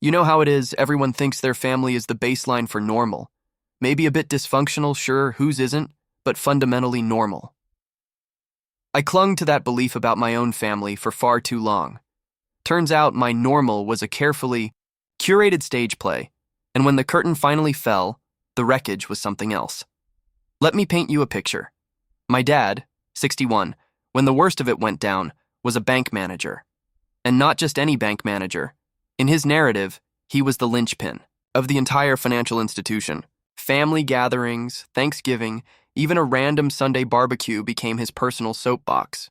You know how it is, everyone thinks their family is the baseline for normal. Maybe a bit dysfunctional, sure, whose isn't, but fundamentally normal. I clung to that belief about my own family for far too long. Turns out my normal was a carefully curated stage play, and when the curtain finally fell, the wreckage was something else. Let me paint you a picture. My dad, 61, when the worst of it went down, was a bank manager. And not just any bank manager. In his narrative, he was the linchpin of the entire financial institution. Family gatherings, Thanksgiving, even a random Sunday barbecue became his personal soapbox.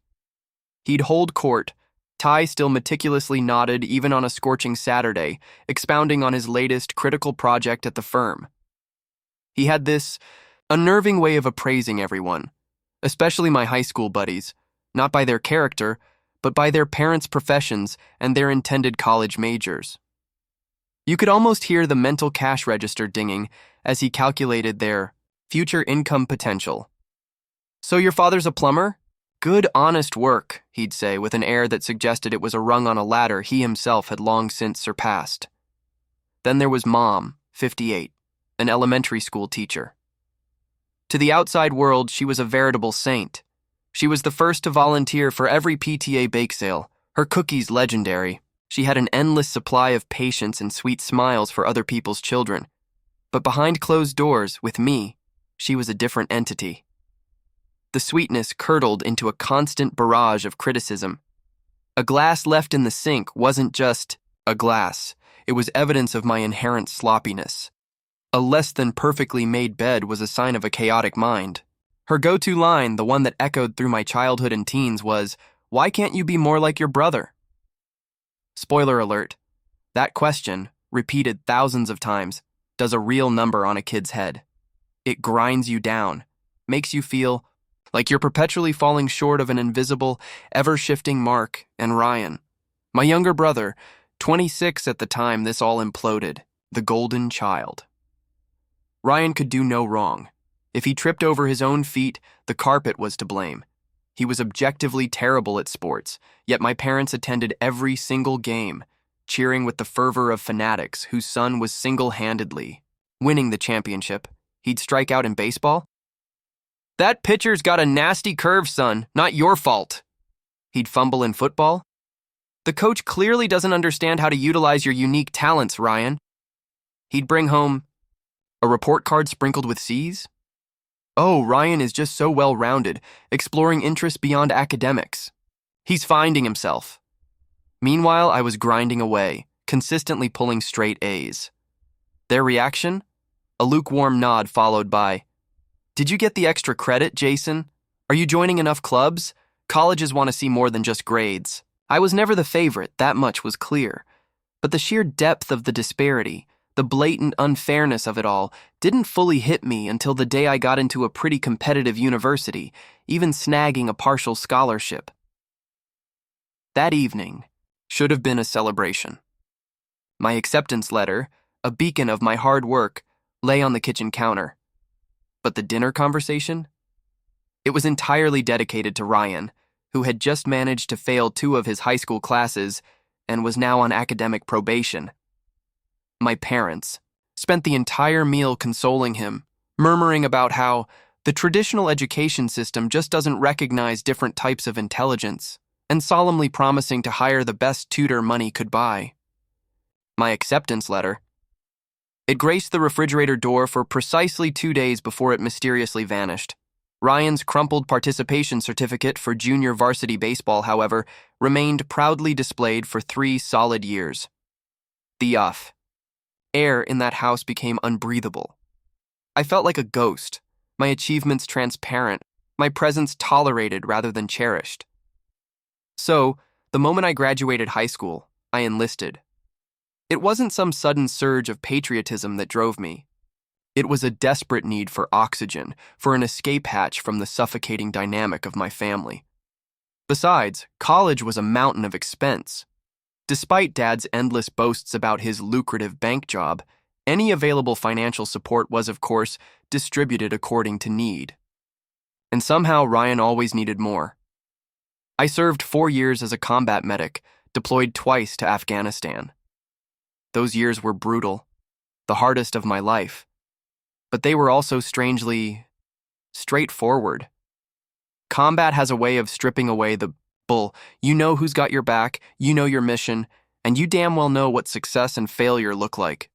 He'd hold court, tie still meticulously knotted even on a scorching Saturday, expounding on his latest critical project at the firm. He had this unnerving way of appraising everyone, especially my high school buddies, not by their character, but by their parents' professions and their intended college majors. You could almost hear the mental cash register dinging as he calculated their future income potential. "So your father's a plumber? Good, honest work," he'd say with an air that suggested it was a rung on a ladder he himself had long since surpassed. Then there was Mom, 58, an elementary school teacher. To the outside world, she was a veritable saint. She was the first to volunteer for every PTA bake sale, her cookies legendary. She had an endless supply of patience and sweet smiles for other people's children. But behind closed doors, with me, she was a different entity. The sweetness curdled into a constant barrage of criticism. A glass left in the sink wasn't just a glass. It was evidence of my inherent sloppiness. A less than perfectly made bed was a sign of a chaotic mind. Her go-to line, the one that echoed through my childhood and teens, was, "Why can't you be more like your brother?" Spoiler alert, that question, repeated thousands of times, does a real number on a kid's head. It grinds you down, makes you feel like you're perpetually falling short of an invisible, ever-shifting Mark and Ryan. My younger brother, 26 at the time this all imploded, the golden child. Ryan could do no wrong. If he tripped over his own feet, the carpet was to blame. He was objectively terrible at sports, yet my parents attended every single game, cheering with the fervor of fanatics whose son was single-handedly winning the championship. He'd strike out in baseball. "That pitcher's got a nasty curve, son, not your fault." He'd fumble in football. "The coach clearly doesn't understand how to utilize your unique talents, Ryan." He'd bring home a report card sprinkled with C's. "Oh, Ryan is just so well-rounded, exploring interests beyond academics. He's finding himself." Meanwhile, I was grinding away, consistently pulling straight A's. Their reaction? A lukewarm nod followed by, "Did you get the extra credit, Jason? Are you joining enough clubs? Colleges want to see more than just grades." I was never the favorite, that much was clear. But the sheer depth of the disparity, the blatant unfairness of it all, didn't fully hit me until the day I got into a pretty competitive university, even snagging a partial scholarship. That evening should have been a celebration. My acceptance letter, a beacon of my hard work, lay on the kitchen counter. But the dinner conversation? It was entirely dedicated to Ryan, who had just managed to fail 2 of his high school classes and was now on academic probation. My parents spent the entire meal consoling him, murmuring about how the traditional education system just doesn't recognize different types of intelligence, and solemnly promising to hire the best tutor money could buy. My acceptance letter. It graced the refrigerator door for precisely 2 days before it mysteriously vanished. Ryan's crumpled participation certificate for junior varsity baseball, however, remained proudly displayed for 3 solid years. The air in that house became unbreathable. I felt like a ghost, my achievements transparent, my presence tolerated rather than cherished. So, the moment I graduated high school, I enlisted. It wasn't some sudden surge of patriotism that drove me. It was a desperate need for oxygen, for an escape hatch from the suffocating dynamic of my family. Besides, college was a mountain of expense. Despite Dad's endless boasts about his lucrative bank job, any available financial support was, of course, distributed according to need. And somehow Ryan always needed more. I served 4 years as a combat medic, deployed twice to Afghanistan. Those years were brutal, the hardest of my life. But they were also strangely straightforward. Combat has a way of stripping away the bull. You know who's got your back, you know your mission, and you damn well know what success and failure look like.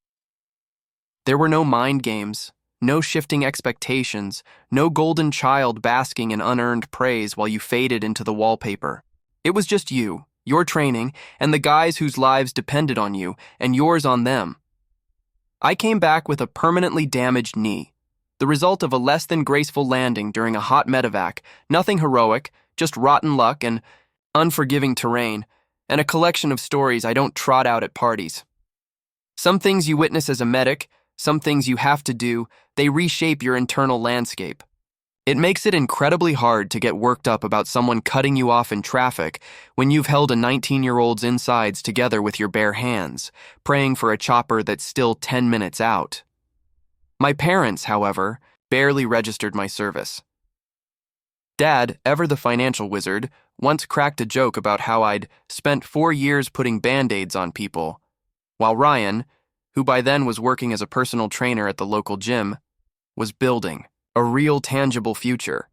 There were no mind games, no shifting expectations, no golden child basking in unearned praise while you faded into the wallpaper. It was just you, your training, and the guys whose lives depended on you, and yours on them. I came back with a permanently damaged knee, the result of a less than graceful landing during a hot medevac, nothing heroic, just rotten luck and unforgiving terrain, and a collection of stories I don't trot out at parties. Some things you witness as a medic, some things you have to do, they reshape your internal landscape. It makes it incredibly hard to get worked up about someone cutting you off in traffic when you've held a 19-year-old's insides together with your bare hands, praying for a chopper that's still 10 minutes out. My parents, however, barely registered my service. Dad, ever the financial wizard, once cracked a joke about how I'd spent 4 years putting Band-Aids on people, while Ryan, who by then was working as a personal trainer at the local gym, was building a real tangible future.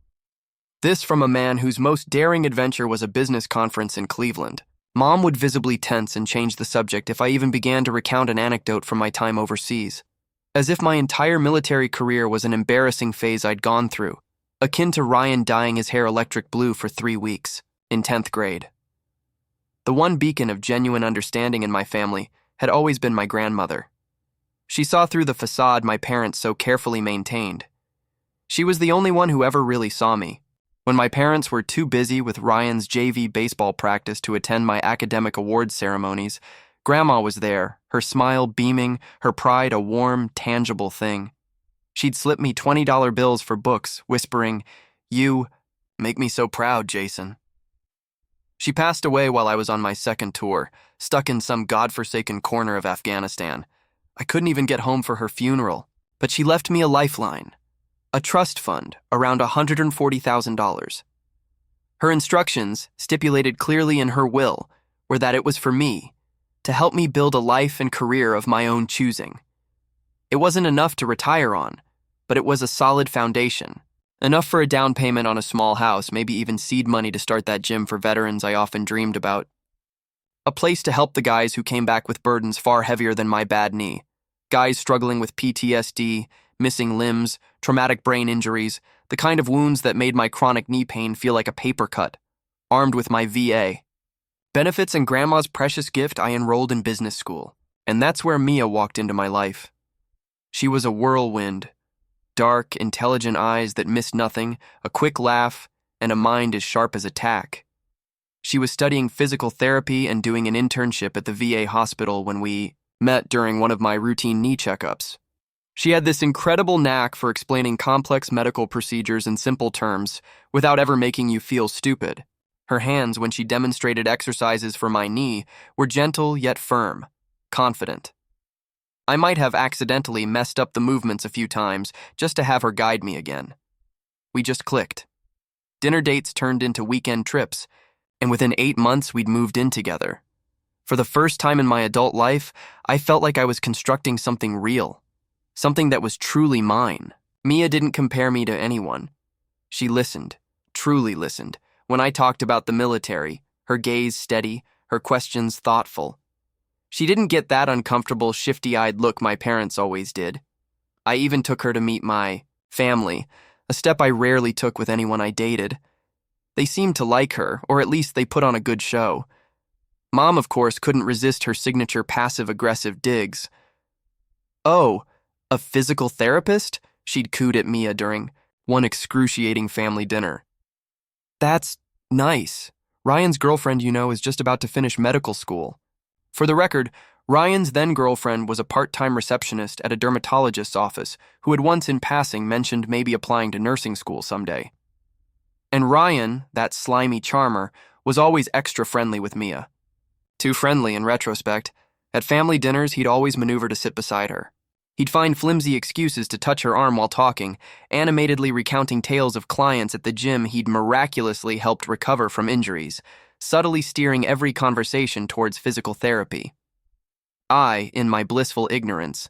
This from a man whose most daring adventure was a business conference in Cleveland. Mom would visibly tense and change the subject if I even began to recount an anecdote from my time overseas, as if my entire military career was an embarrassing phase I'd gone through, akin to Ryan dyeing his hair electric blue for 3 weeks in 10th grade. The one beacon of genuine understanding in my family had always been my grandmother. She saw through the facade my parents so carefully maintained. She was the only one who ever really saw me. When my parents were too busy with Ryan's JV baseball practice to attend my academic awards ceremonies, Grandma was there, her smile beaming, her pride a warm, tangible thing. She'd slip me $20 bills for books, whispering, "You make me so proud, Jason." She passed away while I was on my second tour, stuck in some godforsaken corner of Afghanistan. I couldn't even get home for her funeral, but she left me a lifeline, a trust fund around $140,000. Her instructions, stipulated clearly in her will, were that it was for me, to help me build a life and career of my own choosing. It wasn't enough to retire on, but it was a solid foundation, enough for a down payment on a small house, maybe even seed money to start that gym for veterans I often dreamed about. A place to help the guys who came back with burdens far heavier than my bad knee. Guys struggling with PTSD, missing limbs, traumatic brain injuries, the kind of wounds that made my chronic knee pain feel like a paper cut, armed with my VA. Benefits and Grandma's precious gift, I enrolled in business school, and that's where Mia walked into my life. She was a whirlwind, dark, intelligent eyes that missed nothing, a quick laugh, and a mind as sharp as a tack. She was studying physical therapy and doing an internship at the VA hospital when we met during one of my routine knee checkups. She had this incredible knack for explaining complex medical procedures in simple terms without ever making you feel stupid. Her hands, when she demonstrated exercises for my knee, were gentle yet firm, confident. I might have accidentally messed up the movements a few times just to have her guide me again. We just clicked. Dinner dates turned into weekend trips, and within 8 months we'd moved in together. For the first time in my adult life, I felt like I was constructing something real, something that was truly mine. Mia didn't compare me to anyone. She listened, truly listened, when I talked about the military, her gaze steady, her questions thoughtful. She didn't get that uncomfortable, shifty-eyed look my parents always did. I even took her to meet my family, a step I rarely took with anyone I dated. They seemed to like her, or at least they put on a good show. Mom, of course, couldn't resist her signature passive-aggressive digs. "Oh, a physical therapist?" she'd cooed at Mia during one excruciating family dinner. "That's nice. Ryan's girlfriend, is just about to finish medical school." For the record, Ryan's then-girlfriend was a part-time receptionist at a dermatologist's office who had once in passing mentioned maybe applying to nursing school someday. And Ryan, that slimy charmer, was always extra friendly with Mia. Too friendly in retrospect. At family dinners, he'd always maneuver to sit beside her. He'd find flimsy excuses to touch her arm while talking, animatedly recounting tales of clients at the gym he'd miraculously helped recover from injuries, subtly steering every conversation towards physical therapy. I, in my blissful ignorance,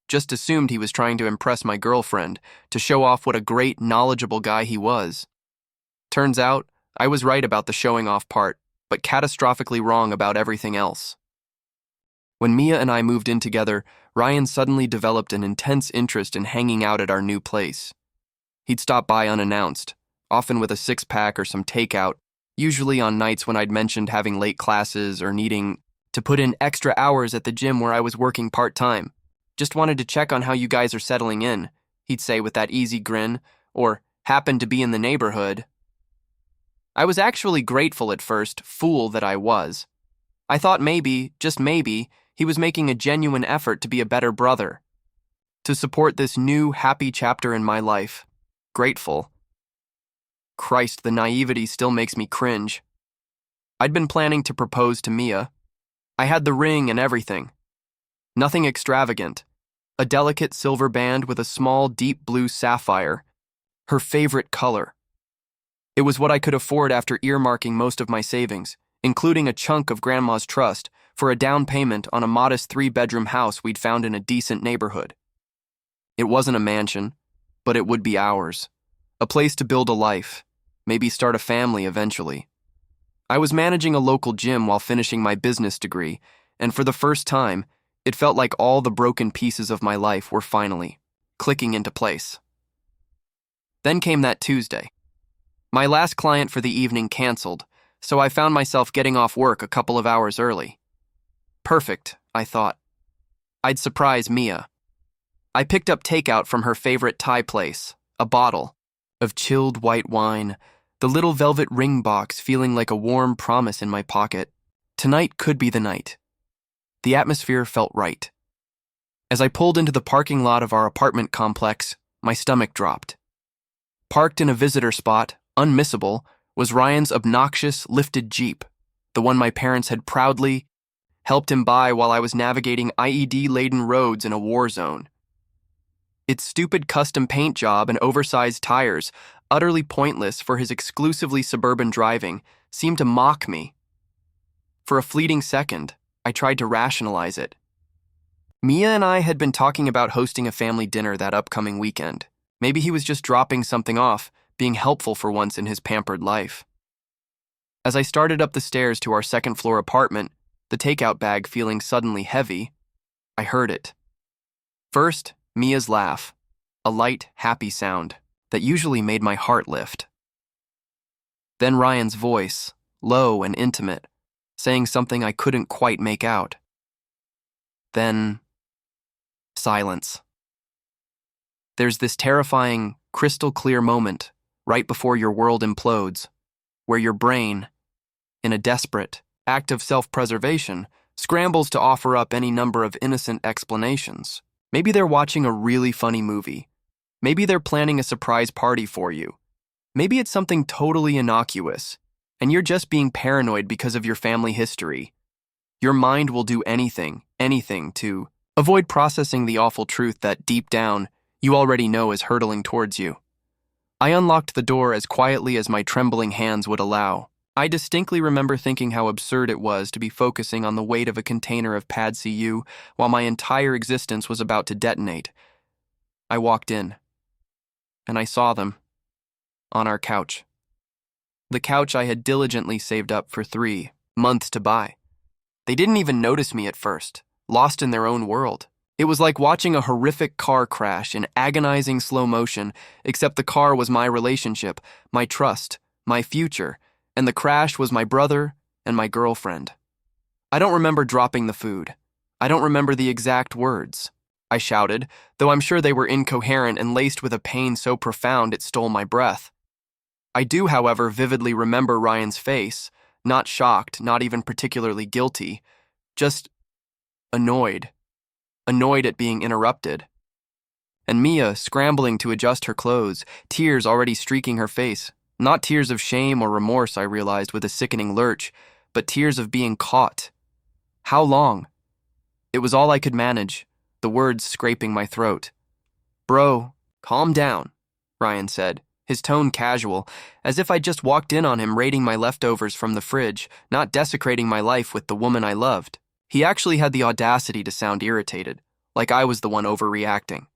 just assumed he was trying to impress my girlfriend, to show off what a great, knowledgeable guy he was. Turns out, I was right about the showing off part, but catastrophically wrong about everything else. When Mia and I moved in together, Ryan suddenly developed an intense interest in hanging out at our new place. He'd stop by unannounced, often with a six-pack or some takeout, usually on nights when I'd mentioned having late classes or needing to put in extra hours at the gym where I was working part-time. Just wanted to check on how you guys are settling in, he'd say with that easy grin, or happened to be in the neighborhood. I was actually grateful at first, fool that I was. I thought maybe, just maybe, he was making a genuine effort to be a better brother, to support this new, happy chapter in my life. Grateful. Christ, the naivety still makes me cringe. I'd been planning to propose to Mia. I had the ring and everything. Nothing extravagant. A delicate silver band with a small, deep blue sapphire. Her favorite color. It was what I could afford after earmarking most of my savings, including a chunk of Grandma's trust, for a down payment on a modest 3-bedroom house we'd found in a decent neighborhood. It wasn't a mansion, but it would be ours. A place to build a life, maybe start a family eventually. I was managing a local gym while finishing my business degree, and for the first time, it felt like all the broken pieces of my life were finally clicking into place. Then came that Tuesday. My last client for the evening canceled, so I found myself getting off work a couple of hours early. Perfect, I thought. I'd surprise Mia. I picked up takeout from her favorite Thai place, a bottle of chilled white wine, the little velvet ring box feeling like a warm promise in my pocket. Tonight could be the night. The atmosphere felt right. As I pulled into the parking lot of our apartment complex, my stomach dropped. Parked in a visitor spot, unmissable, was Ryan's obnoxious, lifted Jeep, the one my parents had proudly helped him buy while I was navigating IED-laden roads in a war zone. Its stupid custom paint job and oversized tires, utterly pointless for his exclusively suburban driving, seemed to mock me. For a fleeting second, I tried to rationalize it. Mia and I had been talking about hosting a family dinner that upcoming weekend. Maybe he was just dropping something off, being helpful for once in his pampered life. As I started up the stairs to our second-floor apartment, the takeout bag feeling suddenly heavy, I heard it. First, Mia's laugh, a light, happy sound that usually made my heart lift. Then Ryan's voice, low and intimate, saying something I couldn't quite make out. Then, silence. There's this terrifying, crystal-clear moment right before your world implodes, where your brain, in a desperate act of self-preservation, scrambles to offer up any number of innocent explanations. Maybe they're watching a really funny movie. Maybe they're planning a surprise party for you. Maybe it's something totally innocuous, and you're just being paranoid because of your family history. Your mind will do anything to avoid processing the awful truth that, deep down, you already know is hurtling towards you. I unlocked the door as quietly as my trembling hands would allow. I distinctly remember thinking how absurd it was to be focusing on the weight of a container of Pad CU while my entire existence was about to detonate. I walked in, and I saw them on our couch. The couch I had diligently saved up for 3 months to buy. They didn't even notice me at first, lost in their own world. It was like watching a horrific car crash in agonizing slow motion, except the car was my relationship, my trust, my future, and the crash was my brother and my girlfriend. I don't remember dropping the food. I don't remember the exact words I shouted, though I'm sure they were incoherent and laced with a pain so profound it stole my breath. I do, however, vividly remember Ryan's face, not shocked, not even particularly guilty, just annoyed at being interrupted. And Mia scrambling to adjust her clothes, tears already streaking her face. Not tears of shame or remorse, I realized with a sickening lurch, but tears of being caught. How long? It was all I could manage, the words scraping my throat. "Bro, calm down," Ryan said, his tone casual, as if I'd just walked in on him raiding my leftovers from the fridge, not desecrating my life with the woman I loved. He actually had the audacity to sound irritated, like I was the one overreacting.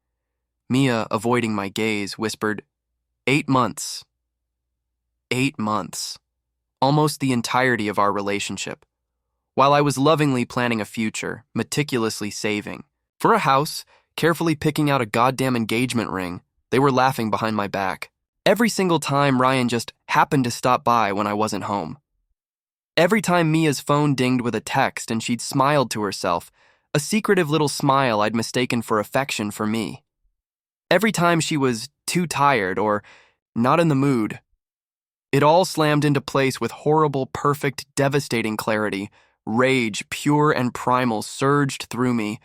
Mia, avoiding my gaze, whispered, 8 months. 8 months. Almost the entirety of our relationship. While I was lovingly planning a future, meticulously saving. For a house, carefully picking out a goddamn engagement ring, they were laughing behind my back. Every single time Ryan just happened to stop by when I wasn't home. Every time Mia's phone dinged with a text and she'd smiled to herself, a secretive little smile I'd mistaken for affection for me. Every time she was too tired or not in the mood. It all slammed into place with horrible, perfect, devastating clarity. Rage, pure and primal, surged through me.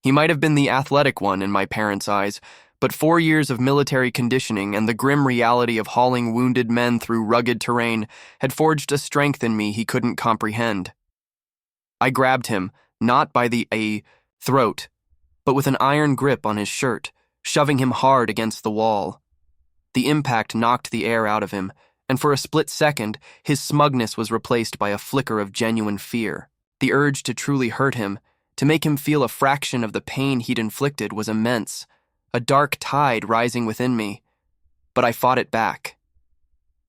He might have been the athletic one in my parents' eyes, but 4 years of military conditioning and the grim reality of hauling wounded men through rugged terrain had forged a strength in me he couldn't comprehend. I grabbed him, not by the throat, but with an iron grip on his shirt, shoving him hard against the wall. The impact knocked the air out of him, and for a split second, his smugness was replaced by a flicker of genuine fear. The urge to truly hurt him, to make him feel a fraction of the pain he'd inflicted, was immense, a dark tide rising within me. But I fought it back.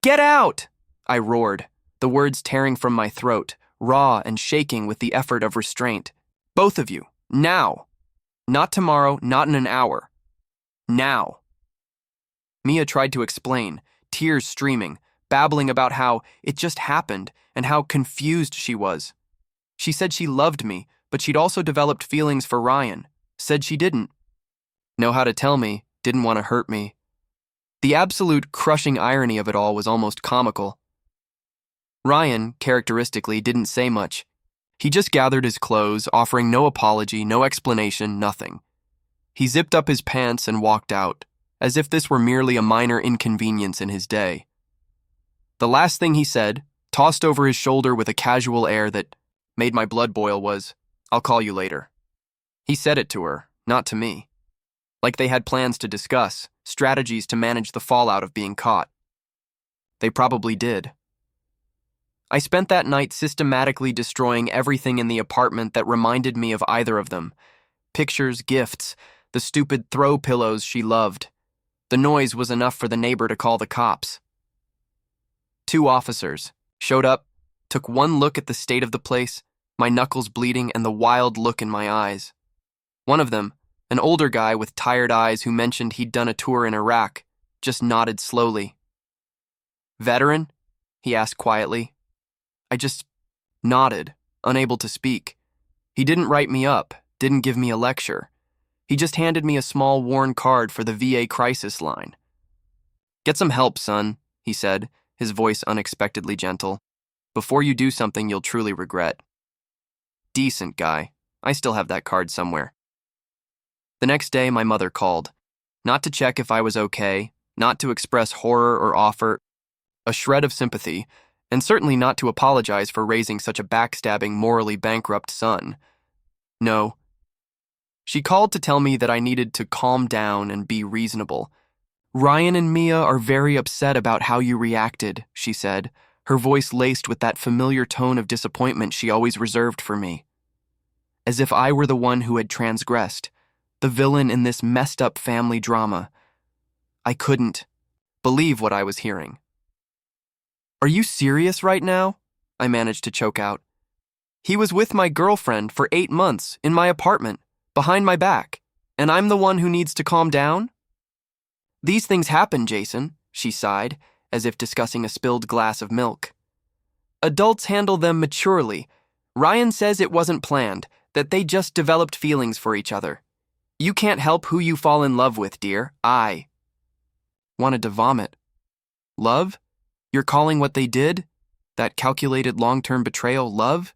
"Get out!" I roared, the words tearing from my throat, raw and shaking with the effort of restraint. "Both of you, now! Not tomorrow, not in an hour. Now!" Mia tried to explain, tears streaming, babbling about how it just happened and how confused she was. She said she loved me, but she'd also developed feelings for Ryan. Said she didn't know how to tell me, didn't want to hurt me. The absolute crushing irony of it all was almost comical. Ryan, characteristically, didn't say much. He just gathered his clothes, offering no apology, no explanation, nothing. He zipped up his pants and walked out, as if this were merely a minor inconvenience in his day. The last thing he said, tossed over his shoulder with a casual air that made my blood boil, was, "I'll call you later." He said it to her, not to me. Like they had plans to discuss, strategies to manage the fallout of being caught. They probably did. I spent that night systematically destroying everything in the apartment that reminded me of either of them. Pictures, gifts, the stupid throw pillows she loved. The noise was enough for the neighbor to call the cops. 2 officers showed up, took one look at the state of the place, my knuckles bleeding and the wild look in my eyes. One of them, an older guy with tired eyes who mentioned he'd done a tour in Iraq, just nodded slowly. "Veteran?" he asked quietly. I just nodded, unable to speak. He didn't write me up, didn't give me a lecture. He just handed me a small worn card for the VA crisis line. "Get some help, son," he said, his voice unexpectedly gentle. "Before you do something you'll truly regret." Decent guy. I still have that card somewhere. The next day, my mother called. Not to check if I was okay, not to express horror or offer a shred of sympathy, and certainly not to apologize for raising such a backstabbing, morally bankrupt son. No. She called to tell me that I needed to calm down and be reasonable. "Ryan and Mia are very upset about how you reacted," she said, her voice laced with that familiar tone of disappointment she always reserved for me. As if I were the one who had transgressed, the villain in this messed-up family drama. I couldn't believe what I was hearing. "Are you serious right now?" I managed to choke out. "He was with my girlfriend for 8 months in my apartment, behind my back, and I'm the one who needs to calm down?" "These things happen, Jason," she sighed, as if discussing a spilled glass of milk. "Adults handle them maturely. Ryan says it wasn't planned, that they just developed feelings for each other. You can't help who you fall in love with, dear. I wanted to vomit. Love? You're calling what they did? That calculated long-term betrayal love?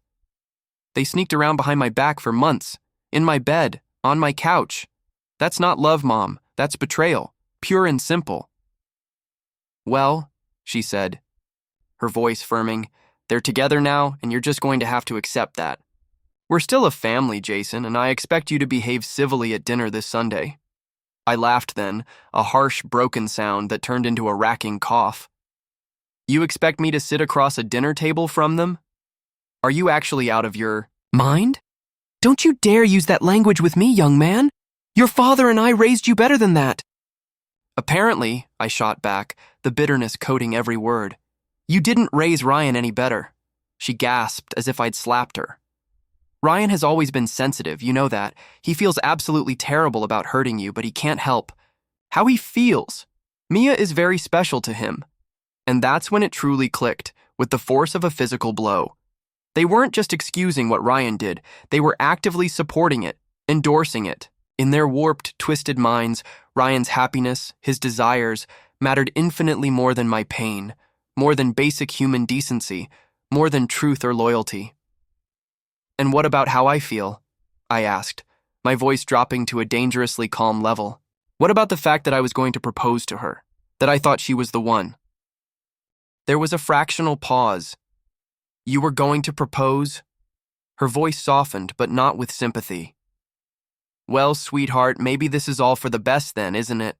They sneaked around behind my back for months, in my bed, on my couch. That's not love, Mom. That's betrayal, pure and simple." "Well," she said, her voice firming, "they're together now, and you're just going to have to accept that. We're still a family, Jason, and I expect you to behave civilly at dinner this Sunday." I laughed then, a harsh, broken sound that turned into a racking cough. "You expect me to sit across a dinner table from them? Are you actually out of your mind?" Don't you dare use that language with me, young man. Your father and I raised you better than that. Apparently, I shot back, the bitterness coating every word. You didn't raise Ryan any better. She gasped as if I'd slapped her. Ryan has always been sensitive, you know that. He feels absolutely terrible about hurting you, but he can't help. How he feels. Mia is very special to him. And that's when it truly clicked, with the force of a physical blow. They weren't just excusing what Ryan did, they were actively supporting it, endorsing it. In their warped, twisted minds, Ryan's happiness, his desires, mattered infinitely more than my pain, more than basic human decency, more than truth or loyalty. And what about how I feel? I asked, my voice dropping to a dangerously calm level. What about the fact that I was going to propose to her, that I thought she was the one? There was a fractional pause. You were going to propose? Her voice softened, but not with sympathy. Well, sweetheart, maybe this is all for the best then, isn't it?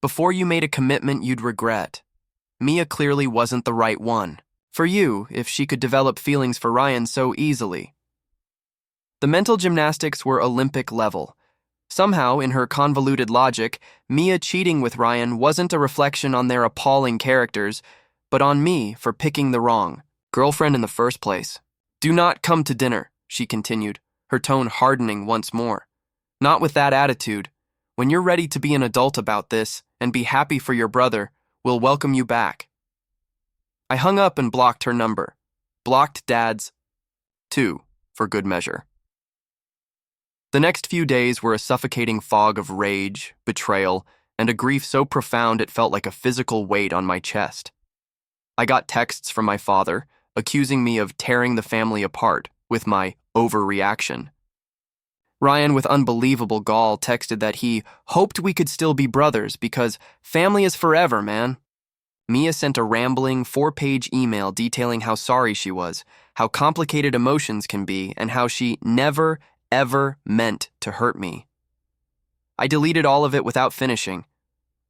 Before you made a commitment you'd regret. Mia clearly wasn't the right one. For you, if she could develop feelings for Ryan so easily. The mental gymnastics were Olympic level. Somehow, in her convoluted logic, Mia cheating with Ryan wasn't a reflection on their appalling characters, but on me for picking the wrong girlfriend in the first place. Do not come to dinner, she continued, her tone hardening once more. Not with that attitude. When you're ready to be an adult about this and be happy for your brother, we'll welcome you back. I hung up and blocked her number. Blocked Dad's, too, for good measure. The next few days were a suffocating fog of rage, betrayal, and a grief so profound it felt like a physical weight on my chest. I got texts from my father, accusing me of tearing the family apart with my overreaction. Ryan, with unbelievable gall, texted that he hoped we could still be brothers because family is forever, man. Mia sent a rambling 4-page email detailing how sorry she was, how complicated emotions can be, and how she never, ever meant to hurt me. I deleted all of it without finishing.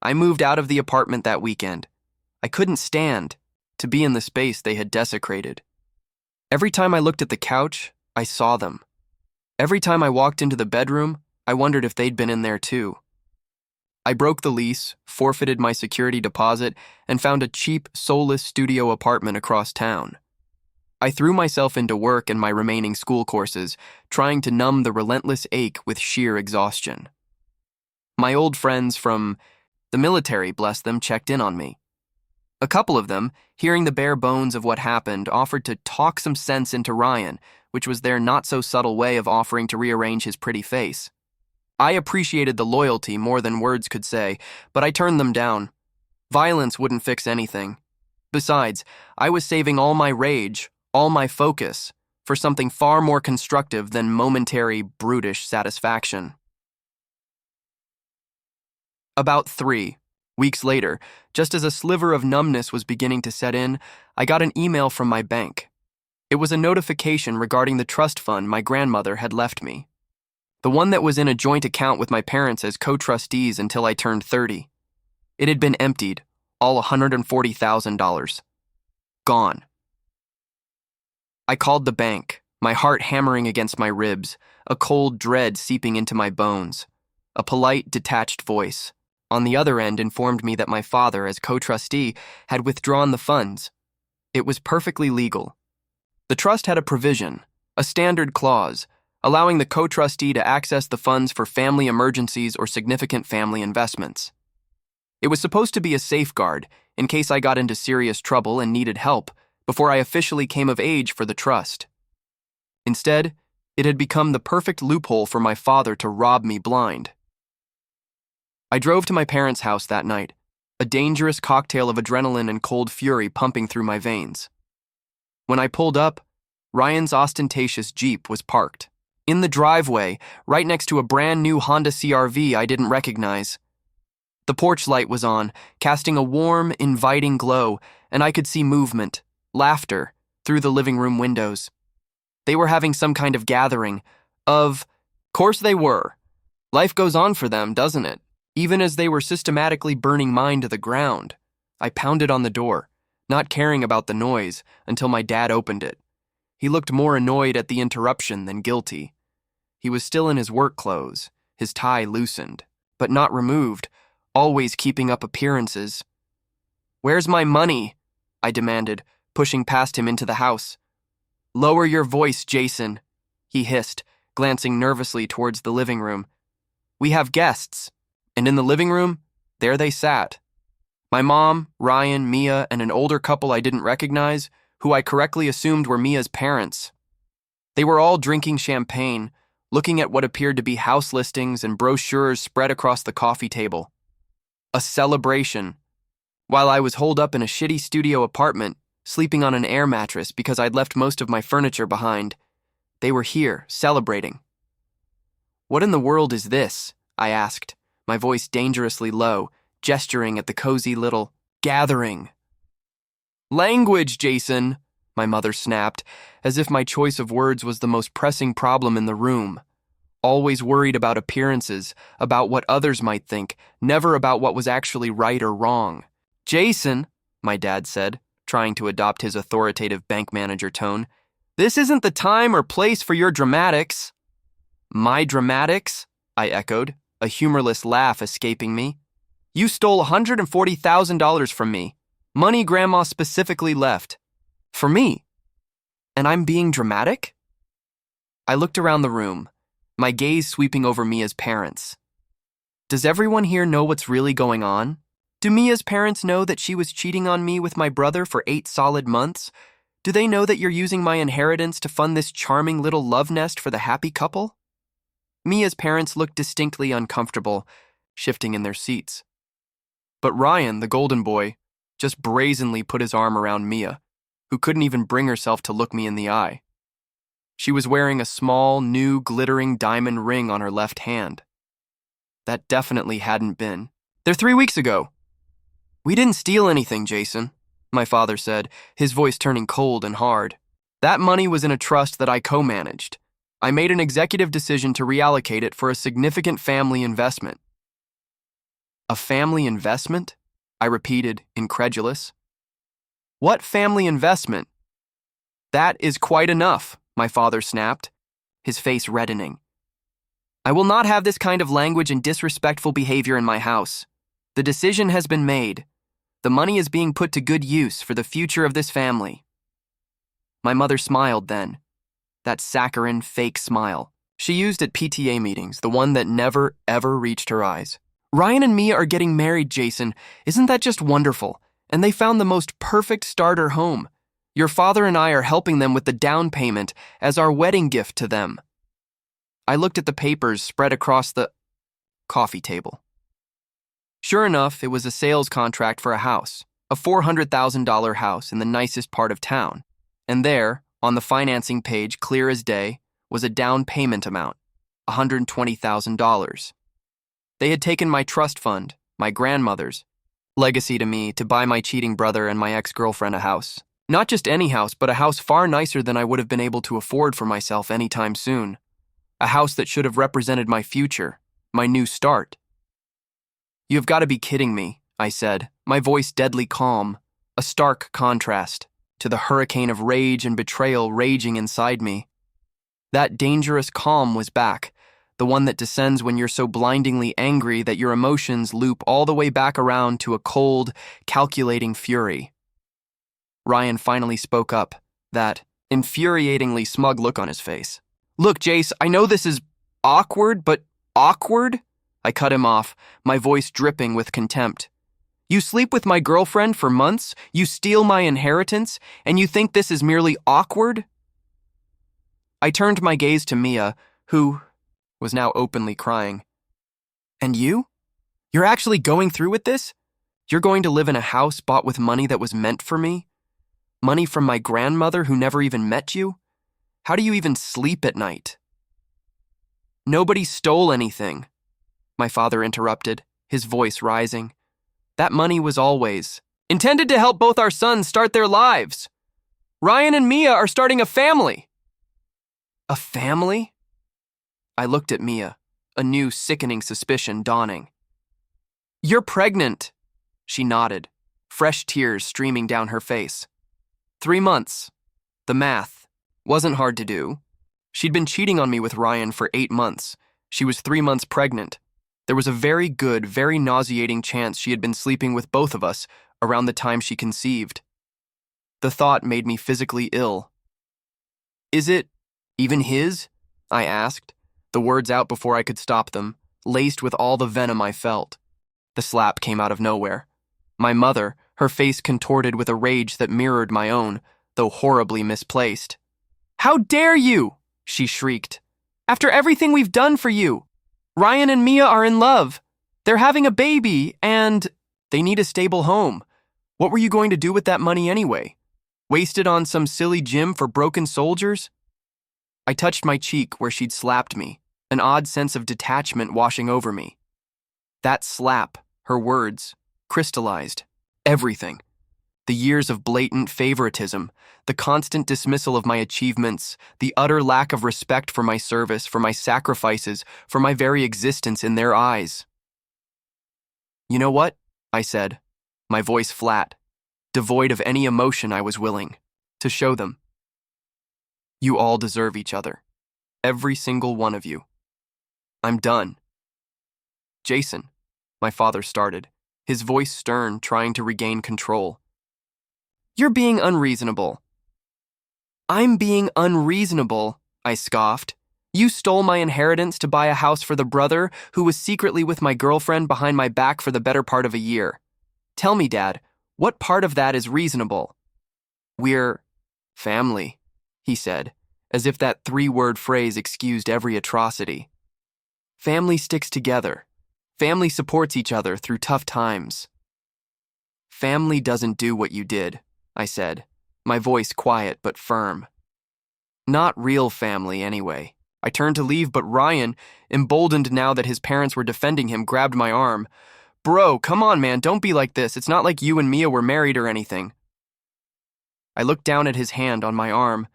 I moved out of the apartment that weekend. I couldn't stand to be in the space they had desecrated. Every time I looked at the couch, I saw them. Every time I walked into the bedroom, I wondered if they'd been in there too. I broke the lease, forfeited my security deposit, and found a cheap, soulless studio apartment across town. I threw myself into work and my remaining school courses, trying to numb the relentless ache with sheer exhaustion. My old friends from the military, bless them, checked in on me. A couple of them, hearing the bare bones of what happened, offered to talk some sense into Ryan, which was their not-so-subtle way of offering to rearrange his pretty face. I appreciated the loyalty more than words could say, but I turned them down. Violence wouldn't fix anything. Besides, I was saving all my rage, all my focus, for something far more constructive than momentary, brutish satisfaction. About 3 weeks later, just as a sliver of numbness was beginning to set in, I got an email from my bank. It was a notification regarding the trust fund my grandmother had left me. The one that was in a joint account with my parents as co-trustees until I turned 30. It had been emptied, all $140,000. Gone. I called the bank, my heart hammering against my ribs, a cold dread seeping into my bones. A polite, detached voice on the other end informed me that my father, as co-trustee, had withdrawn the funds. It was perfectly legal. The trust had a provision, a standard clause, allowing the co-trustee to access the funds for family emergencies or significant family investments. It was supposed to be a safeguard in case I got into serious trouble and needed help before I officially came of age for the trust. Instead, it had become the perfect loophole for my father to rob me blind. I drove to my parents' house that night, a dangerous cocktail of adrenaline and cold fury pumping through my veins. When I pulled up, Ryan's ostentatious Jeep was parked. In the driveway, right next to a brand new Honda CR-V I didn't recognize. The porch light was on, casting a warm, inviting glow, and I could see movement, laughter, through the living room windows. They were having some kind of gathering. Course they were. Life goes on for them, doesn't it? Even as they were systematically burning mine to the ground. I pounded on the door, not caring about the noise, until my dad opened it. He looked more annoyed at the interruption than guilty. He was still in his work clothes, his tie loosened, but not removed, always keeping up appearances. "Where's my money?" I demanded, pushing past him into the house. "Lower your voice, Jason," he hissed, glancing nervously towards the living room. "We have guests." And in the living room, there they sat. My mom, Ryan, Mia, and an older couple I didn't recognize, who I correctly assumed were Mia's parents. They were all drinking champagne, looking at what appeared to be house listings and brochures spread across the coffee table. A celebration. While I was holed up in a shitty studio apartment, sleeping on an air mattress because I'd left most of my furniture behind, they were here, celebrating. "What in the world is this?" I asked, my voice dangerously low, gesturing at the cozy little gathering. "Language, Jason," my mother snapped, as if my choice of words was the most pressing problem in the room. Always worried about appearances, about what others might think, never about what was actually right or wrong. "Jason," my dad said, trying to adopt his authoritative bank manager tone, "this isn't the time or place for your dramatics." "My dramatics?" I echoed, a humorless laugh escaping me. "You stole $140,000 from me. Money Grandma specifically left. For me. And I'm being dramatic?" I looked around the room, my gaze sweeping over Mia's parents. Does everyone here know what's really going on? Do Mia's parents know that she was cheating on me with my brother for 8 solid months? Do they know that you're using my inheritance to fund this charming little love nest for the happy couple? Mia's parents looked distinctly uncomfortable, shifting in their seats. But Ryan, the golden boy, just brazenly put his arm around Mia, who couldn't even bring herself to look me in the eye. She was wearing a small, new, glittering diamond ring on her left hand. That definitely hadn't been. "They're 3 weeks ago." "We didn't steal anything, Jason," my father said, his voice turning cold and hard. "That money was in a trust that I co-managed. I made an executive decision to reallocate it for a significant family investment." "A family investment?" I repeated, incredulous. "What family investment?" "That is quite enough," my father snapped, his face reddening. "I will not have this kind of language and disrespectful behavior in my house. The decision has been made. The money is being put to good use for the future of this family." My mother smiled then, that saccharine, fake smile she used at PTA meetings, the one that never, ever reached her eyes. "Ryan and Mia are getting married, Jason. Isn't that just wonderful? And they found the most perfect starter home. Your father and I are helping them with the down payment as our wedding gift to them." I looked at the papers spread across the coffee table. Sure enough, it was a sales contract for a house, a $400,000 house in the nicest part of town. And there, on the financing page, clear as day, was a down payment amount, $120,000. They had taken my trust fund, my grandmother's legacy to me, to buy my cheating brother and my ex-girlfriend a house. Not just any house, but a house far nicer than I would have been able to afford for myself anytime soon. A house that should have represented my future, my new start. "You have got to be kidding me," I said, my voice deadly calm, a stark contrast to the hurricane of rage and betrayal raging inside me. That dangerous calm was back, the one that descends when you're so blindingly angry that your emotions loop all the way back around to a cold, calculating fury. Ryan finally spoke up, that infuriatingly smug look on his face. "Look, Jace, I know this is awkward, but awkward?" I cut him off, my voice dripping with contempt. "You sleep with my girlfriend for months, you steal my inheritance, and you think this is merely awkward?" I turned my gaze to Mia, who was now openly crying. "And you? You're actually going through with this? You're going to live in a house bought with money that was meant for me? Money from my grandmother who never even met you? How do you even sleep at night?" "Nobody stole anything," my father interrupted, his voice rising. "That money was always intended to help both our sons start their lives. Ryan and Mia are starting a family." "A family?" I looked at Mia, a new sickening suspicion dawning. "You're pregnant," she nodded, fresh tears streaming down her face. 3 months. The math wasn't hard to do. She'd been cheating on me with Ryan for 8 months. She was 3 months pregnant. There was a very good, very nauseating chance she had been sleeping with both of us around the time she conceived. The thought made me physically ill. "Is it even his?" I asked, the words out before I could stop them, laced with all the venom I felt. The slap came out of nowhere. My mother, her face contorted with a rage that mirrored my own, though horribly misplaced. "How dare you!" she shrieked. "After everything we've done for you! Ryan and Mia are in love. They're having a baby, and they need a stable home. What were you going to do with that money anyway? Waste it on some silly gym for broken soldiers?" I touched my cheek where she'd slapped me, an odd sense of detachment washing over me. That slap, her words, crystallized everything. The years of blatant favoritism, the constant dismissal of my achievements, the utter lack of respect for my service, for my sacrifices, for my very existence in their eyes. "You know what?" I said, my voice flat, devoid of any emotion I was willing to show them. "You all deserve each other. Every single one of you. I'm done." "Jason," my father started, his voice stern, trying to regain control. "You're being unreasonable." "I'm being unreasonable," I scoffed. "You stole my inheritance to buy a house for the brother who was secretly with my girlfriend behind my back for the better part of a year. Tell me, Dad, what part of that is reasonable?" "We're family," he said, as if that 3-word phrase excused every atrocity. "Family sticks together. Family supports each other through tough times." "Family doesn't do what you did," I said, my voice quiet but firm. "Not real family, anyway." I turned to leave, but Ryan, emboldened now that his parents were defending him, grabbed my arm. "Bro, come on, man, don't be like this. It's not like you and Mia were married or anything." I looked down at his hand on my arm,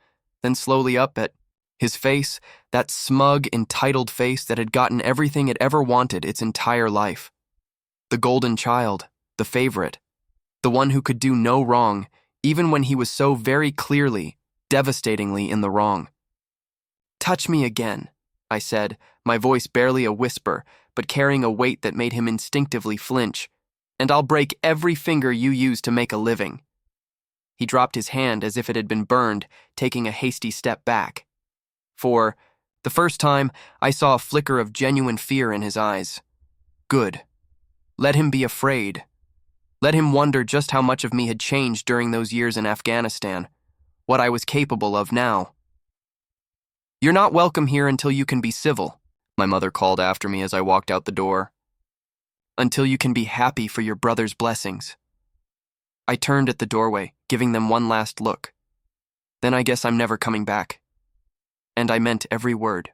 then slowly up at his face, that smug, entitled face that had gotten everything it ever wanted its entire life. The golden child, the favorite, the one who could do no wrong, even when he was so very clearly, devastatingly in the wrong. "Touch me again," I said, my voice barely a whisper, but carrying a weight that made him instinctively flinch, "and I'll break every finger you use to make a living." He dropped his hand as if it had been burned, taking a hasty step back. For the first time, I saw a flicker of genuine fear in his eyes. Good. Let him be afraid. Let him wonder just how much of me had changed during those years in Afghanistan, what I was capable of now. "You're not welcome here until you can be civil," my mother called after me as I walked out the door. "Until you can be happy for your brother's blessings." I turned at the doorway, giving them one last look. Then I guess I'm never coming back. And I meant every word.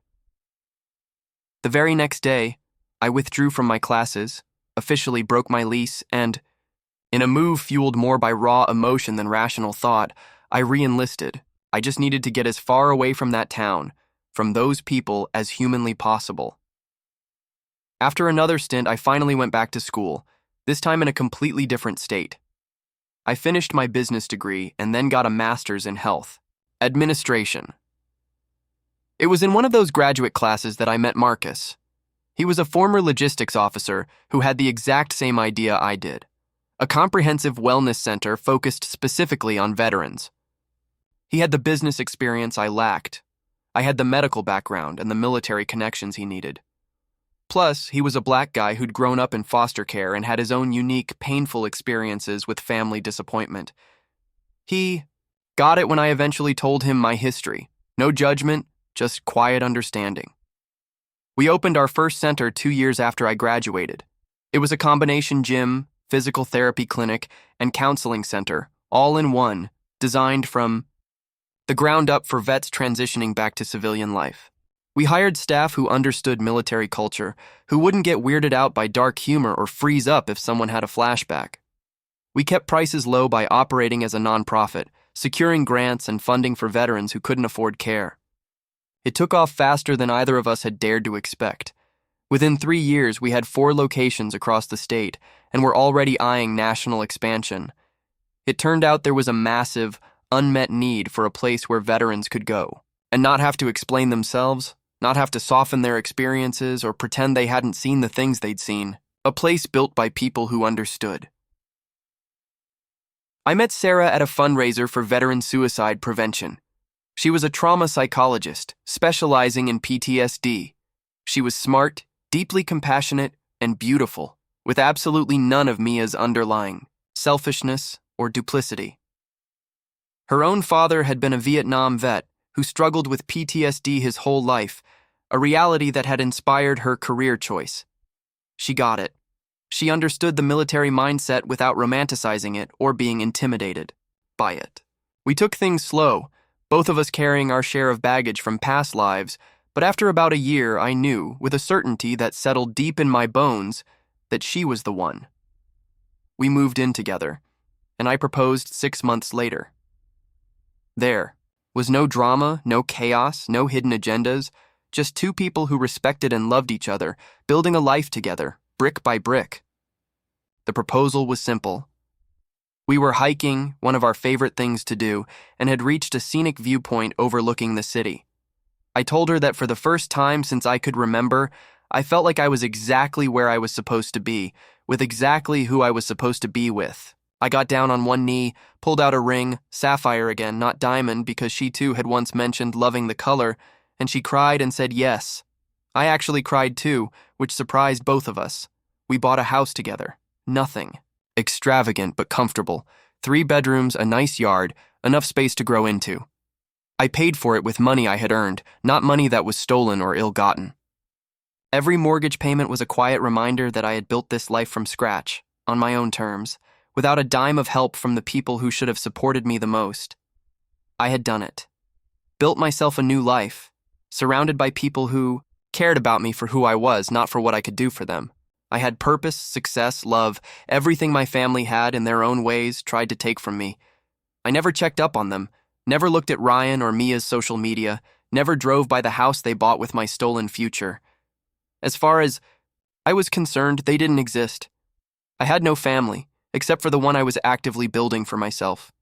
The very next day, I withdrew from my classes, officially broke my lease, and, in a move fueled more by raw emotion than rational thought, I re-enlisted. I just needed to get as far away from that town, from those people, as humanly possible. After another stint, I finally went back to school, this time in a completely different state. I finished my business degree and then got a master's in health administration. It was in one of those graduate classes that I met Marcus. He was a former logistics officer who had the exact same idea I did, a comprehensive wellness center focused specifically on veterans. He had the business experience I lacked. I had the medical background and the military connections he needed. Plus, he was a black guy who'd grown up in foster care and had his own unique, painful experiences with family disappointment. He got it when I eventually told him my history. No judgment, just quiet understanding. We opened our first center 2 years after I graduated. It was a combination gym, physical therapy clinic, and counseling center, all in one, designed from the ground up for vets transitioning back to civilian life. We hired staff who understood military culture, who wouldn't get weirded out by dark humor or freeze up if someone had a flashback. We kept prices low by operating as a nonprofit, securing grants and funding for veterans who couldn't afford care. It took off faster than either of us had dared to expect. Within 3 years, we had 4 locations across the state and were already eyeing national expansion. It turned out there was a massive, unmet need for a place where veterans could go, and not have to explain themselves, not have to soften their experiences or pretend they hadn't seen the things they'd seen. A place built by people who understood. I met Sarah at a fundraiser for veteran suicide prevention. She was a trauma psychologist, specializing in PTSD. She was smart, deeply compassionate, and beautiful, with absolutely none of Mia's underlying selfishness or duplicity. Her own father had been a Vietnam vet who struggled with PTSD his whole life, a reality that had inspired her career choice. She got it. She understood the military mindset without romanticizing it or being intimidated by it. We took things slow, both of us carrying our share of baggage from past lives, but after about a year, I knew, with a certainty that settled deep in my bones, that she was the one. We moved in together, and I proposed 6 months later. There was no drama, no chaos, no hidden agendas, just two people who respected and loved each other, building a life together, brick by brick. The proposal was simple. We were hiking, one of our favorite things to do, and had reached a scenic viewpoint overlooking the city. I told her that for the first time since I could remember, I felt like I was exactly where I was supposed to be, with exactly who I was supposed to be with. I got down on one knee, pulled out a ring, sapphire again, not diamond, because she too had once mentioned loving the color, and she cried and said yes. I actually cried too, which surprised both of us. We bought a house together. Nothing. Extravagant but comfortable. 3 bedrooms, a nice yard, enough space to grow into. I paid for it with money I had earned, not money that was stolen or ill-gotten. Every mortgage payment was a quiet reminder that I had built this life from scratch, on my own terms, without a dime of help from the people who should have supported me the most. I had done it. Built myself a new life, surrounded by people who cared about me for who I was, not for what I could do for them. I had purpose, success, love, everything my family had in their own ways tried to take from me. I never checked up on them, never looked at Ryan or Mia's social media, never drove by the house they bought with my stolen future. As far as I was concerned, they didn't exist. I had no family, except for the one I was actively building for myself.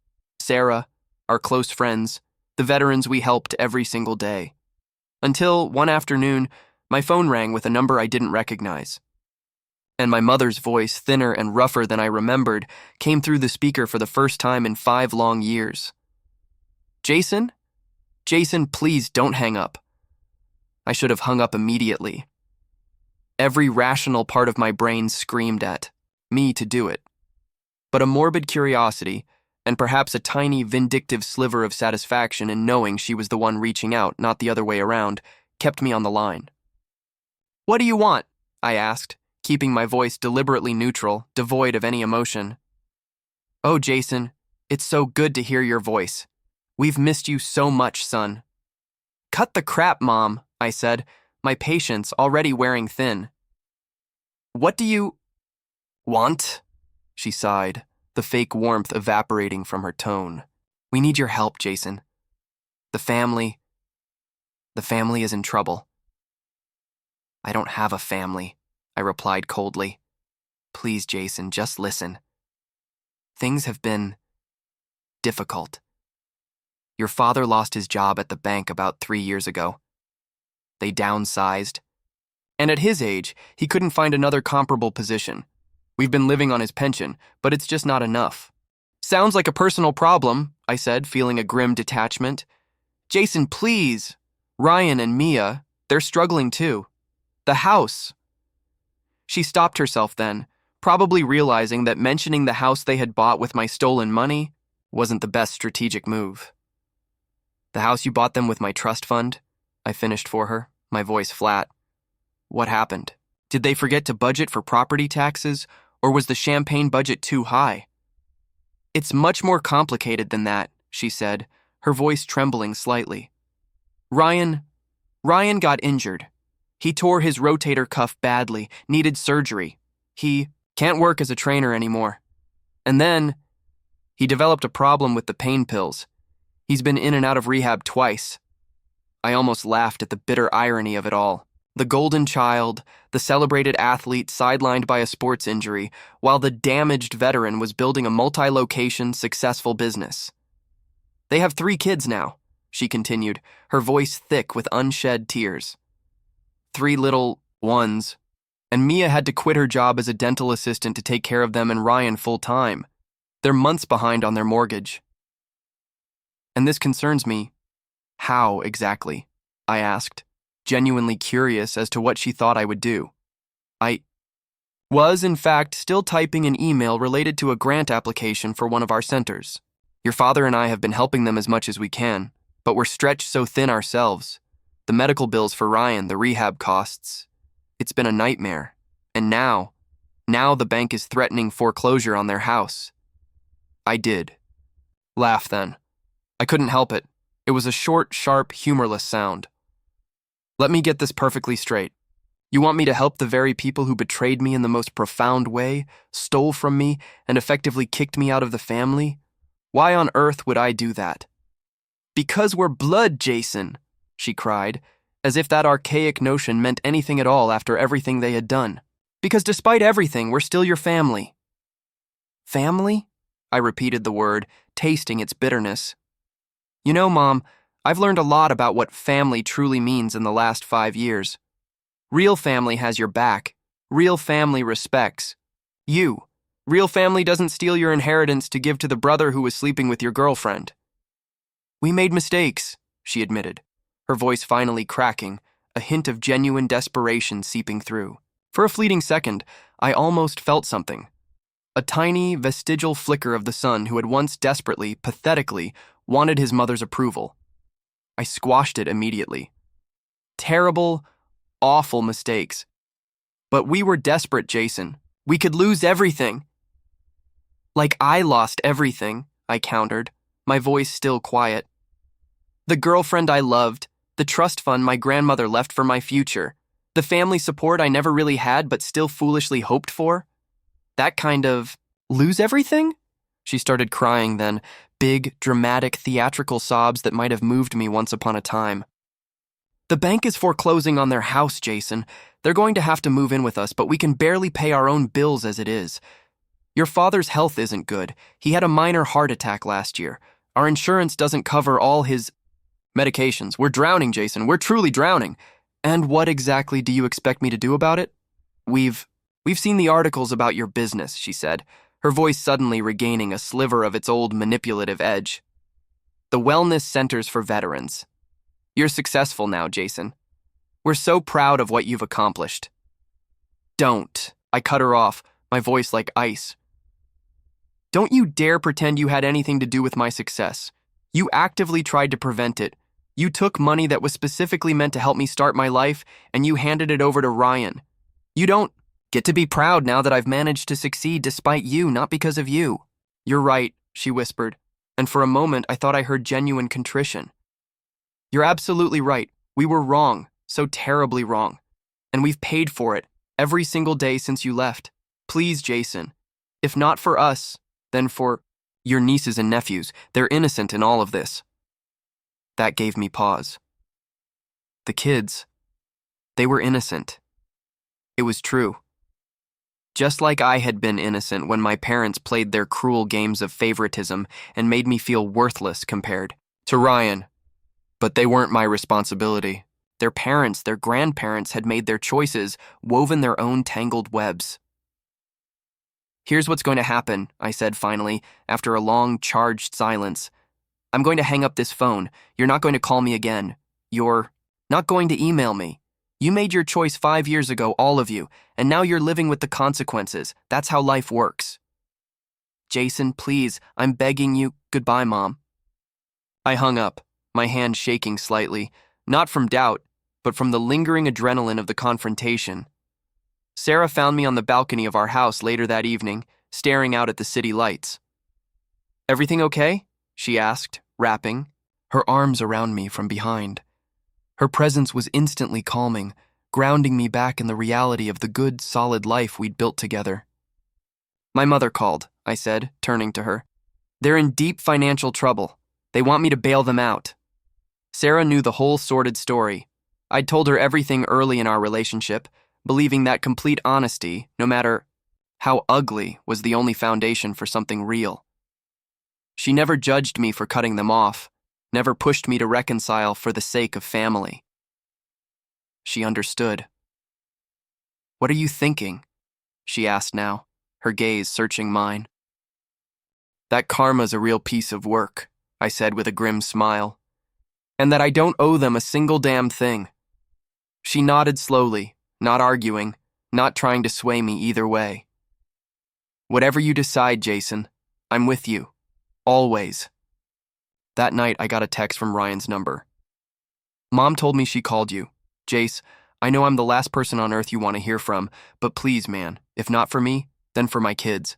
Sarah, our close friends, the veterans we helped every single day. Until, one afternoon, my phone rang with a number I didn't recognize. And my mother's voice, thinner and rougher than I remembered, came through the speaker for the first time in 5 long years. Jason? Jason, please don't hang up. I should have hung up immediately. Every rational part of my brain screamed at me to do it. But a morbid curiosity, and perhaps a tiny vindictive sliver of satisfaction in knowing she was the one reaching out, not the other way around, kept me on the line. What do you want? I asked, keeping my voice deliberately neutral, devoid of any emotion. Oh, Jason, it's so good to hear your voice. We've missed you so much, son. Cut the crap, Mom, I said, my patience already wearing thin. What do you want? She sighed, the fake warmth evaporating from her tone. We need your help, Jason. The family is in trouble. I don't have a family, I replied coldly. Please, Jason, just listen. Things have been difficult. Your father lost his job at the bank about 3 years ago. They downsized. And at his age, he couldn't find another comparable position. We've been living on his pension, but it's just not enough. Sounds like a personal problem, I said, feeling a grim detachment. Jason, please. Ryan and Mia, they're struggling too. The house. She stopped herself then, probably realizing that mentioning the house they had bought with my stolen money wasn't the best strategic move. The house you bought them with my trust fund? I finished for her, my voice flat. What happened? Did they forget to budget for property taxes, or was the champagne budget too high? It's much more complicated than that, she said, her voice trembling slightly. Ryan got injured. He tore his rotator cuff badly, needed surgery. He can't work as a trainer anymore. And then, he developed a problem with the pain pills. He's been in and out of rehab twice. I almost laughed at the bitter irony of it all. The golden child, the celebrated athlete sidelined by a sports injury, while the damaged veteran was building a multi-location, successful business. They have 3 kids now. she continued, her voice thick with unshed tears. 3 little ones, and Mia had to quit her job as a dental assistant to take care of them and Ryan full-time. They're months behind on their mortgage. And this concerns me. How exactly? I asked, genuinely curious as to what she thought I would do. I was, in fact, still typing an email related to a grant application for one of our centers. Your father and I have been helping them as much as we can, but we're stretched so thin ourselves. The medical bills for Ryan, the rehab costs. It's been a nightmare. And now the bank is threatening foreclosure on their house. I did. Laugh then. I couldn't help it. It was a short, sharp, humorless sound. Let me get this perfectly straight. You want me to help the very people who betrayed me in the most profound way, stole from me, and effectively kicked me out of the family? Why on earth would I do that? Because we're blood, Jason, she cried, as if that archaic notion meant anything at all after everything they had done. Because despite everything, we're still your family. Family? I repeated the word, tasting its bitterness. You know, Mom, I've learned a lot about what family truly means in the last 5 years. Real family has your back. Real family respects you. Real family doesn't steal your inheritance to give to the brother who was sleeping with your girlfriend. We made mistakes, she admitted, her voice finally cracking, a hint of genuine desperation seeping through. For a fleeting second, I almost felt something. A tiny, vestigial flicker of the son who had once desperately, pathetically, wanted his mother's approval. I squashed it immediately. Terrible, awful mistakes. But we were desperate, Jason. We could lose everything. Like I lost everything, I countered, my voice still quiet. The girlfriend I loved, the trust fund my grandmother left for my future, the family support I never really had but still foolishly hoped for. That kind of lose everything? She started crying then, big, dramatic, theatrical sobs that might have moved me once upon a time. The bank is foreclosing on their house, Jason. They're going to have to move in with us, but we can barely pay our own bills as it is. Your father's health isn't good. He had a minor heart attack last year. Our insurance doesn't cover all his medications. We're drowning, Jason. We're truly drowning. And what exactly do you expect me to do about it? We've seen the articles about your business, she said, her voice suddenly regaining a sliver of its old manipulative edge. The wellness centers for veterans. You're successful now, Jason. We're so proud of what you've accomplished. Don't. I cut her off, my voice like ice. Don't you dare pretend you had anything to do with my success. You actively tried to prevent it. You took money that was specifically meant to help me start my life, and you handed it over to Ryan. You don't get to be proud now that I've managed to succeed despite you, not because of you. You're right, she whispered, and for a moment I thought I heard genuine contrition. You're absolutely right. We were wrong, so terribly wrong. And we've paid for it, every single day since you left. Please, Jason, if not for us, then for your nieces and nephews. They're innocent in all of this. That gave me pause. The kids, they were innocent. It was true. Just like I had been innocent when my parents played their cruel games of favoritism and made me feel worthless compared to Ryan. But they weren't my responsibility. Their parents, their grandparents had made their choices, woven their own tangled webs. Here's what's going to happen, I said finally, after a long, charged silence. I'm going to hang up this phone. You're not going to call me again. You're not going to email me. You made your choice 5 years ago, all of you, and now you're living with the consequences. That's how life works. Jason, please, I'm begging you. Goodbye, Mom. I hung up, my hand shaking slightly, not from doubt, but from the lingering adrenaline of the confrontation. Sarah found me on the balcony of our house later that evening, staring out at the city lights. Everything okay? She asked, rapping, her arms around me from behind. Her presence was instantly calming, grounding me back in the reality of the good, solid life we'd built together. My mother called, I said, turning to her. They're in deep financial trouble. They want me to bail them out. Sarah knew the whole sordid story. I'd told her everything early in our relationship, believing that complete honesty, no matter how ugly, was the only foundation for something real. She never judged me for cutting them off, never pushed me to reconcile for the sake of family. She understood. "What are you thinking?" she asked now, her gaze searching mine. "That karma's a real piece of work," I said with a grim smile, "and that I don't owe them a single damn thing." She nodded slowly, not arguing, not trying to sway me either way. "Whatever you decide, Jason, I'm with you. Always." That night, I got a text from Ryan's number. "Mom told me she called you. Jace, I know I'm the last person on earth you want to hear from, but please, man, if not for me, then for my kids.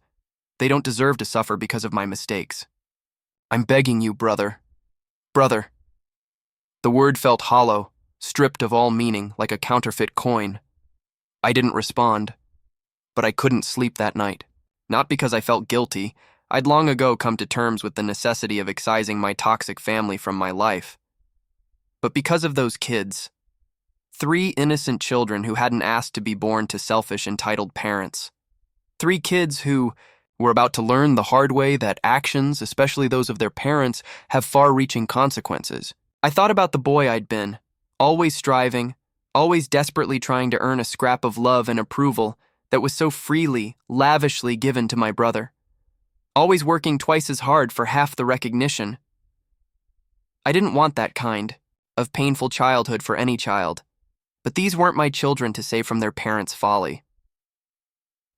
They don't deserve to suffer because of my mistakes. I'm begging you, brother. Brother." The word felt hollow, stripped of all meaning, like a counterfeit coin. I didn't respond, but I couldn't sleep that night. Not because I felt guilty. I'd long ago come to terms with the necessity of excising my toxic family from my life. But because of those kids. 3 innocent children who hadn't asked to be born to selfish, entitled parents. 3 kids who were about to learn the hard way that actions, especially those of their parents, have far-reaching consequences. I thought about the boy I'd been, always striving, always desperately trying to earn a scrap of love and approval that was so freely, lavishly given to my brother. Always working twice as hard for half the recognition. I didn't want that kind of painful childhood for any child. But these weren't my children to save from their parents' folly.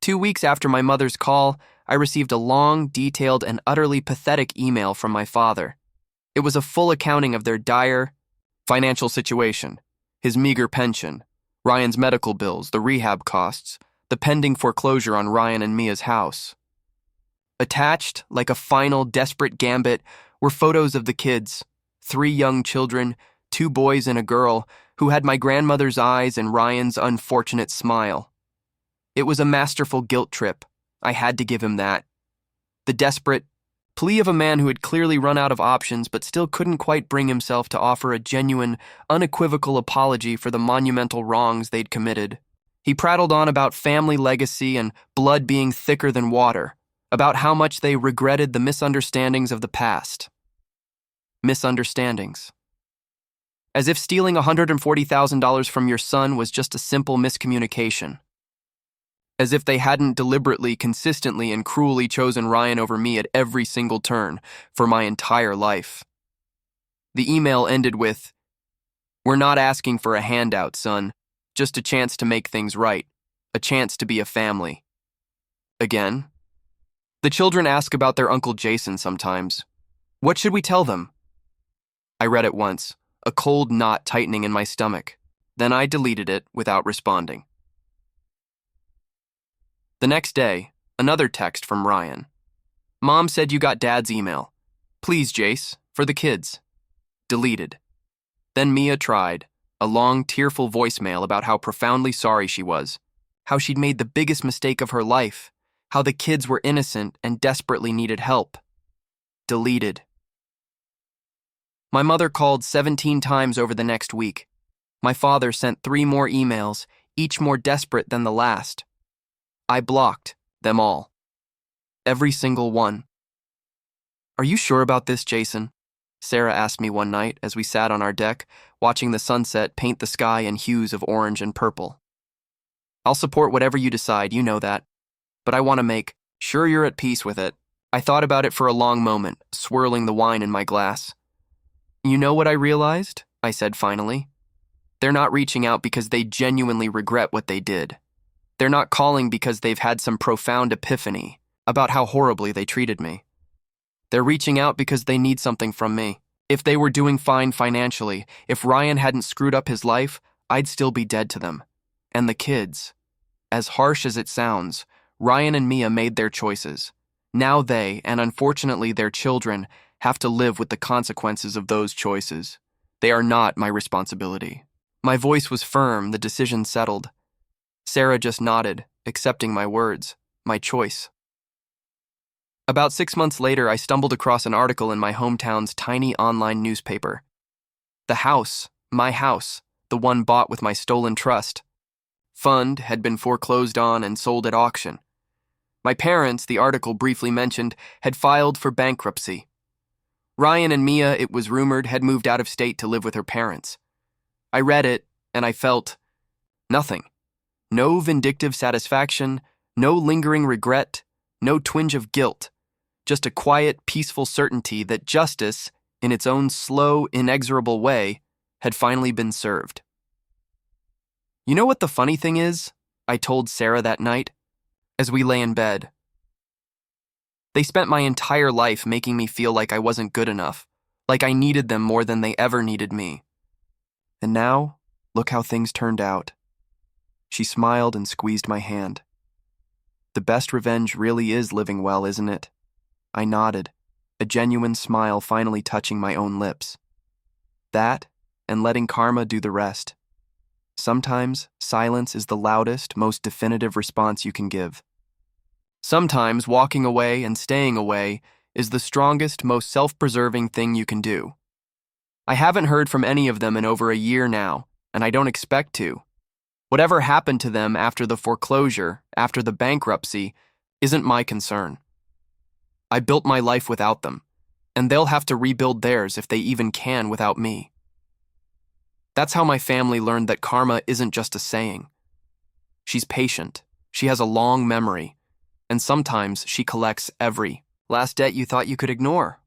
2 weeks after my mother's call, I received a long, detailed, and utterly pathetic email from my father. It was a full accounting of their dire financial situation, his meager pension, Ryan's medical bills, the rehab costs, the pending foreclosure on Ryan and Mia's house. Attached, like a final, desperate gambit, were photos of the kids, 3 young children, 2 boys and a girl, who had my grandmother's eyes and Ryan's unfortunate smile. It was a masterful guilt trip. I had to give him that. The desperate plea of a man who had clearly run out of options but still couldn't quite bring himself to offer a genuine, unequivocal apology for the monumental wrongs they'd committed. He prattled on about family legacy and blood being thicker than water, about how much they regretted the misunderstandings of the past. Misunderstandings. As if stealing $140,000 from your son was just a simple miscommunication. As if they hadn't deliberately, consistently, and cruelly chosen Ryan over me at every single turn for my entire life. The email ended with, "We're not asking for a handout, son. Just a chance to make things right. A chance to be a family." Again. The children ask about their Uncle Jason sometimes. What should we tell them? I read it once, a cold knot tightening in my stomach. Then I deleted it without responding. The next day, another text from Ryan. "Mom said you got Dad's email. Please, Jace, for the kids." Deleted. Then Mia tried, a long, tearful voicemail about how profoundly sorry she was, how she'd made the biggest mistake of her life, how the kids were innocent and desperately needed help. Deleted. My mother called 17 times over the next week. My father sent 3 more emails, each more desperate than the last. I blocked them all. Every single one. "Are you sure about this, Jason?" Sarah asked me one night as we sat on our deck, watching the sunset paint the sky in hues of orange and purple. "I'll support whatever you decide, you know that. But I want to make sure you're at peace with it." I thought about it for a long moment, swirling the wine in my glass. "You know what I realized?" I said finally. "They're not reaching out because they genuinely regret what they did. They're not calling because they've had some profound epiphany about how horribly they treated me. They're reaching out because they need something from me. If they were doing fine financially, if Ryan hadn't screwed up his life, I'd still be dead to them. And the kids. As harsh as it sounds, Ryan and Mia made their choices. Now they, and unfortunately their children, have to live with the consequences of those choices. They are not my responsibility." My voice was firm, the decision settled. Sarah just nodded, accepting my words, my choice. About 6 months later, I stumbled across an article in my hometown's tiny online newspaper. The house, my house, the one bought with my stolen trust fund, had been foreclosed on and sold at auction. My parents, the article briefly mentioned, had filed for bankruptcy. Ryan and Mia, it was rumored, had moved out of state to live with her parents. I read it, and I felt nothing. No vindictive satisfaction, no lingering regret, no twinge of guilt. Just a quiet, peaceful certainty that justice, in its own slow, inexorable way, had finally been served. You know what the funny thing is? I told Sarah that night, as we lay in bed. They spent my entire life making me feel like I wasn't good enough, like I needed them more than they ever needed me. And now, look how things turned out. She smiled and squeezed my hand. The best revenge really is living well, isn't it? I nodded, a genuine smile finally touching my own lips. That, and letting karma do the rest. Sometimes, silence is the loudest, most definitive response you can give. Sometimes, walking away and staying away is the strongest, most self-preserving thing you can do. I haven't heard from any of them in over a year now, and I don't expect to. Whatever happened to them after the foreclosure, after the bankruptcy, isn't my concern. I built my life without them, and they'll have to rebuild theirs if they even can without me. That's how my family learned that karma isn't just a saying. She's patient, she has a long memory, and sometimes she collects every last debt you thought you could ignore.